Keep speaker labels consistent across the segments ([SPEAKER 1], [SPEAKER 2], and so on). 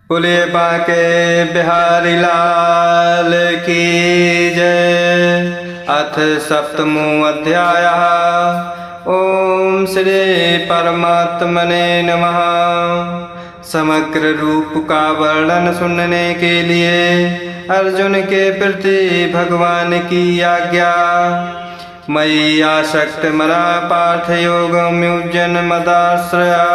[SPEAKER 1] बोलिए बांके बिहारी लाल की जय। अथ सप्तमो अध्याय। ओम श्री परमात्मने नमः। समग्र रूप का वर्णन सुनने के लिए अर्जुन के प्रति भगवान की आज्ञा। मयि आसक्त मरा पार्थ योगम युज्यन मदाश्रया।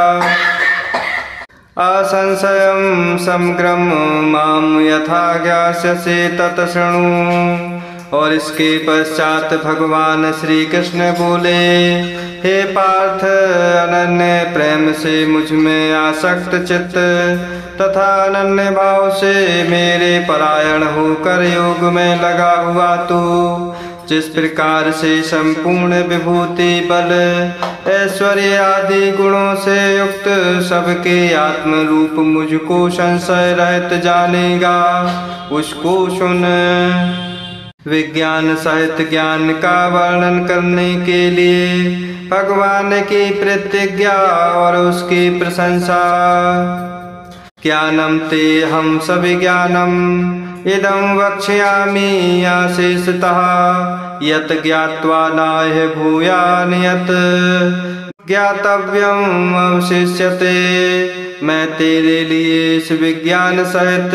[SPEAKER 1] असंशयं समग्रम माम यथा ज्ञास्यसि तत् शृणु। और इसके पश्चात भगवान श्री कृष्ण बोले, हे पार्थ, अनन्य प्रेम से मुझ में आसक्त चित्त तथा अनन्य भाव से मेरे परायण होकर योग में लगा हुआ तू जिस प्रकार से संपूर्ण विभूति बल ऐश्वर्य आदि गुणों से युक्त सबके आत्म रूप मुझको संशय रहित जानेगा, उसको सुन। विज्ञान सहित ज्ञान का वर्णन करने के लिए भगवान की प्रतिज्ञा और उसकी प्रशंसा। ज्ञानम ते हम सविज्ञानम इदं वक्ष्यामि आशेषतः यत् ज्ञात्वा नाह्य भूयान् यत् ज्ञातव्यम् अवशिष्यते। मैं तेरे लिए इस विज्ञान सहित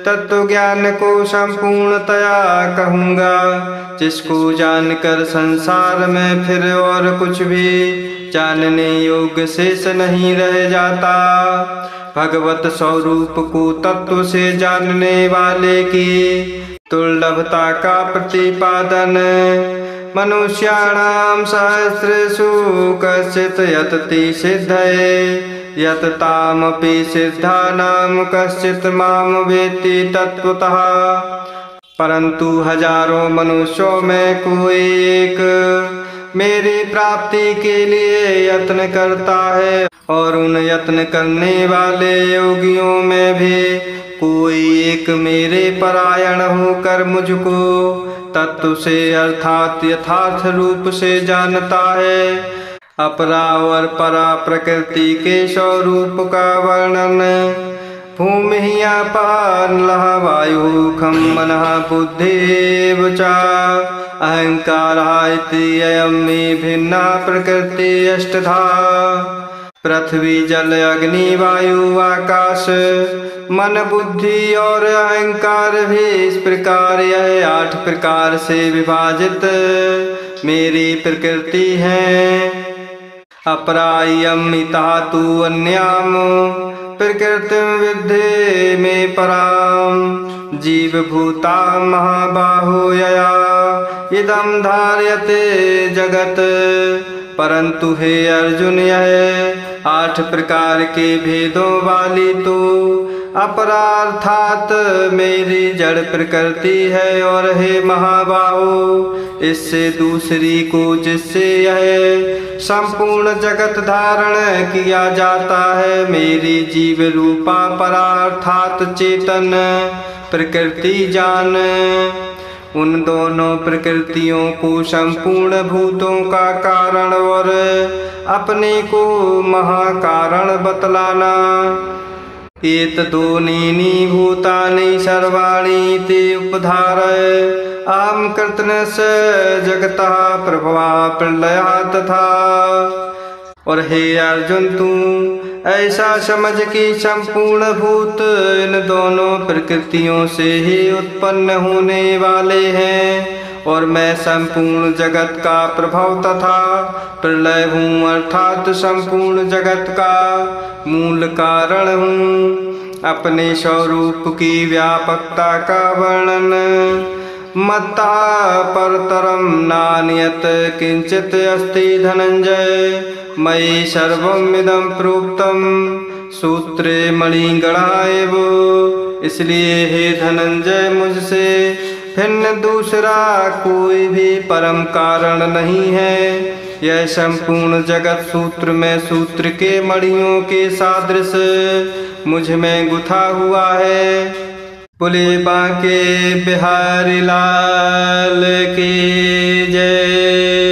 [SPEAKER 1] तत्व ज्ञान को संपूर्णतया कहूँगा, जिसको जानकर संसार में फिर और कुछ भी जानने योग्य शेष नहीं रह जाता। भगवत स्वरूप को तत्व से जानने वाले की दुर्लभता का प्रतिपादन। मनुष्याणां सहस्रेषु कश्चित् यतति सिद्धये यत तामपि सिद्धानां कश्चित् माम वेत्ति तत्वतः। परंतु हजारों मनुष्यों में कोई एक मेरी प्राप्ति के लिए यत्न करता है, और उन यत्न करने वाले योगियों में भी कोई एक मेरे परायण होकर मुझको तत्व से अर्थात यथार्थ रूप से जानता है। अपरा और परा प्रकृति के स्वरूप का वर्णन। भूमि आपानलः वायु खम मनः बुद्धिरेव च अहंकारः इति अयं मे भिन्ना प्रकृति अष्टधा। पृथ्वी जल अग्नि वायु आकाश मन बुद्धि और अहंकार भी इस प्रकार यह 8 प्रकार से विभाजित मेरी प्रकृति है। अपरायम् इतः तु अन्याम् प्रकृतिं विद्धि मे पराम्। जीवभूता महाबाहो यया इदं धार्यते जगत। परंतु हे अर्जुन, यह 8 प्रकार के भेदों वाली तो अपरार्थात मेरी जड़ प्रकृति है। और हे महाबाहो, इससे दूसरी को जिससे यह संपूर्ण जगत धारण किया जाता है, मेरी जीव रूपा परार्थात चेतन प्रकृति जान। उन दोनों प्रकृतियों को संपूर्ण भूतों का कारण और अपने को महाकारण बतलाना। एतद्योनीनि भूतानि सर्वाणि ते उपधारय अहं कृतनस्य जगतः प्रभवा प्रलयः तथा। और हे अर्जुन, तू ऐसा समझ कि संपूर्ण भूत इन दोनों प्रकृतियों से ही उत्पन्न होने वाले हैं, और मैं संपूर्ण जगत का प्रभाव तथा प्रलय हूँ, अर्थात संपूर्ण जगत का मूल कारण हूँ। अपने स्वरूप की व्यापकता का वर्णन। मत्ता परतरम नान्यत किंचित अस्ति धनंजय मयि सर्वमिदं प्रोक्तम सूत्रे मणिगणा एव। इसलिए हे धनंजय, मुझसे भिन्न दूसरा कोई भी परम कारण नहीं है। यह संपूर्ण जगत सूत्र में सूत्र के मणियों के सादृश मुझ में गुथा हुआ है। बोले बांके बिहारी लाल की जय।